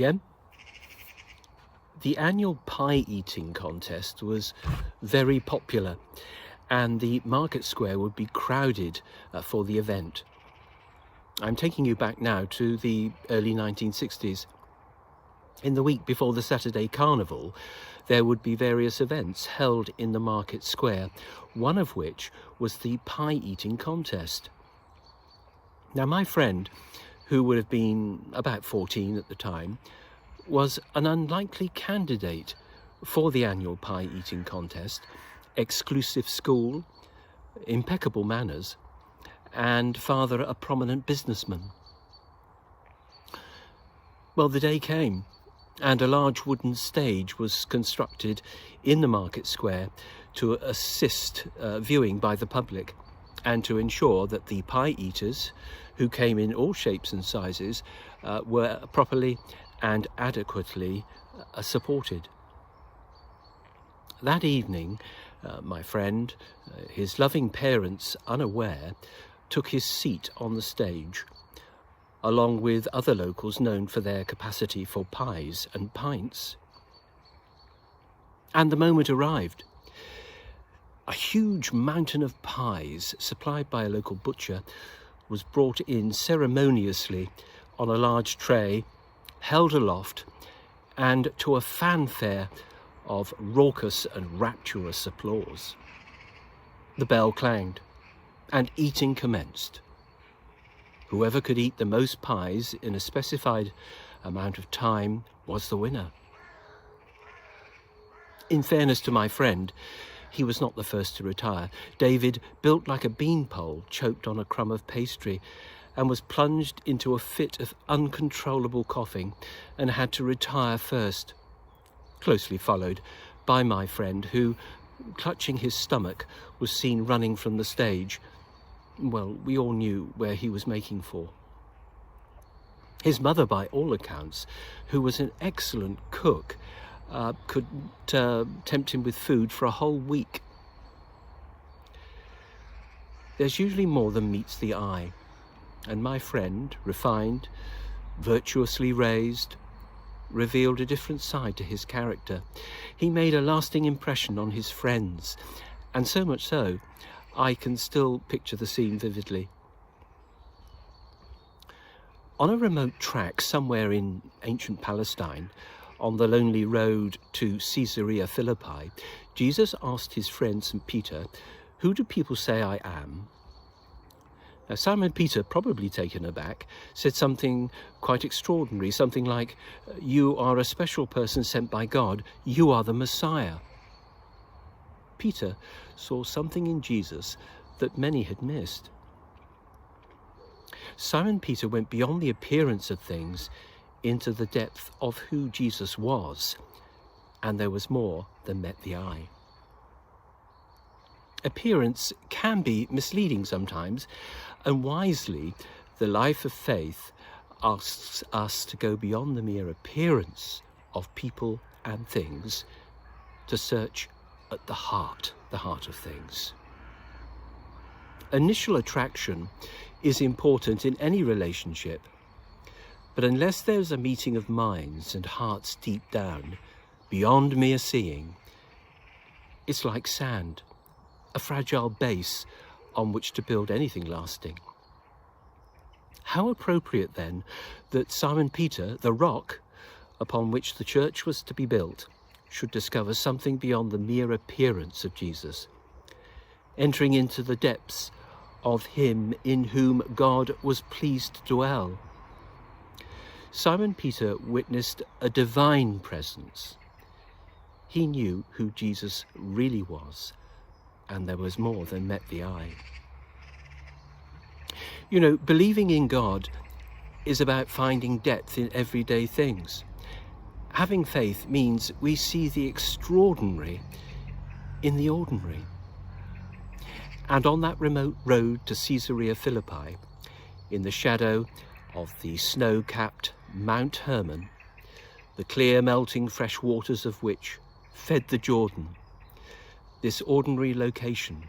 again. The annual pie eating contest was very popular, and the market square would be crowded for the event. I'm taking you back now to the early 1960s. In the week before the Saturday Carnival, there would be various events held in the market square, one of which was the pie eating contest. Now, my friend, who would have been about 14 at the time, was an unlikely candidate for the annual pie eating contest. Exclusive school, impeccable manners, and father a prominent businessman. Well, the day came, and a large wooden stage was constructed in the market square to assist viewing by the public and to ensure that the pie eaters, who came in all shapes and sizes, were properly and adequately supported. That evening, my friend, his loving parents unaware, took his seat on the stage, along with other locals known for their capacity for pies and pints. And the moment arrived. A huge mountain of pies, supplied by a local butcher, was brought in ceremoniously on a large tray, held aloft, and to a fanfare of raucous and rapturous applause. The bell clanged, and eating commenced. Whoever could eat the most pies in a specified amount of time was the winner. In fairness to my friend, he was not the first to retire. David, built like a beanpole, choked on a crumb of pastry and was plunged into a fit of uncontrollable coughing and had to retire first, closely followed by my friend, who, clutching his stomach, was seen running from the stage. Well, we all knew where he was making for. His mother, by all accounts, who was an excellent cook, could tempt him with food for a whole week. There's usually more than meets the eye, and my friend, refined, virtuously raised, revealed a different side to his character. He made a lasting impression on his friends, and so much so, I can still picture the scene vividly. On a remote track somewhere in ancient Palestine, on the lonely road to Caesarea Philippi, Jesus asked his friend St. Peter, "Who do people say I am?" Now, Simon Peter, probably taken aback, said something quite extraordinary, something like, "You are a special person sent by God. You are the Messiah." Peter saw something in Jesus that many had missed. Simon Peter went beyond the appearance of things into the depth of who Jesus was, and there was more than met the eye. Appearance can be misleading sometimes, and wisely, the life of faith asks us to go beyond the mere appearance of people and things to search at the heart of things. Initial attraction is important in any relationship, but unless there's a meeting of minds and hearts deep down, beyond mere seeing, it's like sand, a fragile base on which to build anything lasting. How appropriate then that Simon Peter, the rock upon which the church was to be built, should discover something beyond the mere appearance of Jesus, entering into the depths of him in whom God was pleased to dwell. Simon Peter witnessed a divine presence. He knew who Jesus really was, and there was more than met the eye. You know, believing in God is about finding depth in everyday things. Having faith means we see the extraordinary in the ordinary. And on that remote road to Caesarea Philippi, in the shadow of the snow-capped Mount Hermon, the clear melting fresh waters of which fed the Jordan, this ordinary location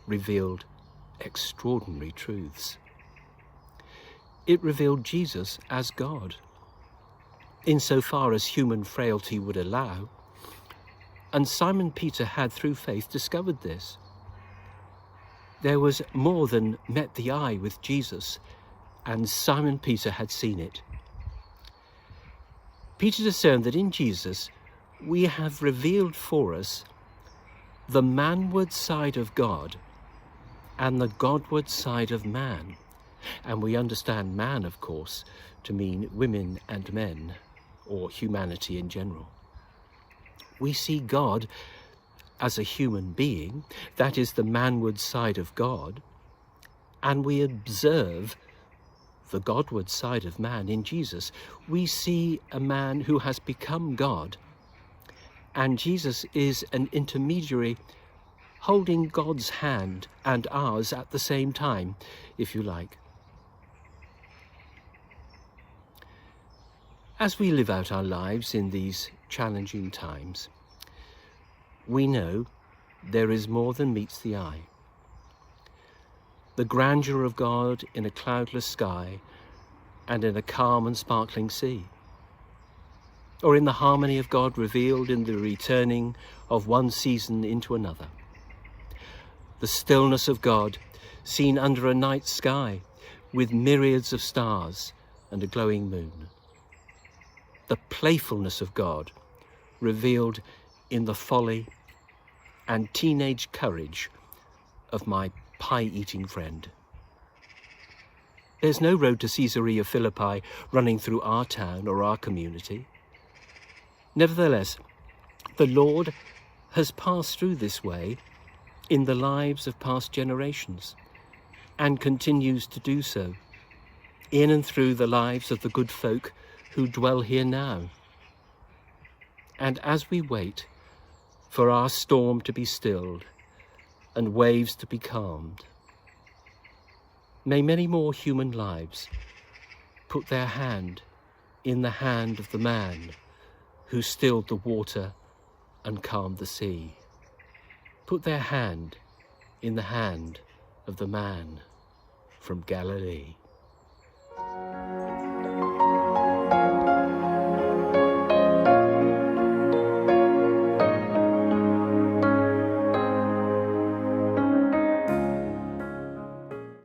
revealed extraordinary truths. It revealed Jesus as God. insofar as human frailty would allow, and Simon Peter had, through faith, discovered this. There was more than met the eye with Jesus, and Simon Peter had seen it. Peter discerned that in Jesus we have revealed for us the manward side of God and the Godward side of man. And we understand man, of course, to mean women and men, or humanity in general. We see God as a human being, that is the manward side of God, and we observe the Godward side of man in Jesus. We see a man who has become God, and Jesus is an intermediary holding God's hand and ours at the same time, if you like. As we live out our lives in these challenging times, we know there is more than meets the eye. The grandeur of God in a cloudless sky and in a calm and sparkling sea, or in the harmony of God revealed in the returning of one season into another. The stillness of God seen under a night sky with myriads of stars and a glowing moon. The playfulness of God revealed in the folly and teenage courage of my pie-eating friend. There's no road to Caesarea Philippi running through our town or our community. Nevertheless, the Lord has passed through this way in the lives of past generations and continues to do so in and through the lives of the good folk who dwell here now. And as we wait for our storm to be stilled and waves to be calmed, may many more human lives put their hand in the hand of the man who stilled the water and calmed the sea. Put their hand in the hand of the man from Galilee.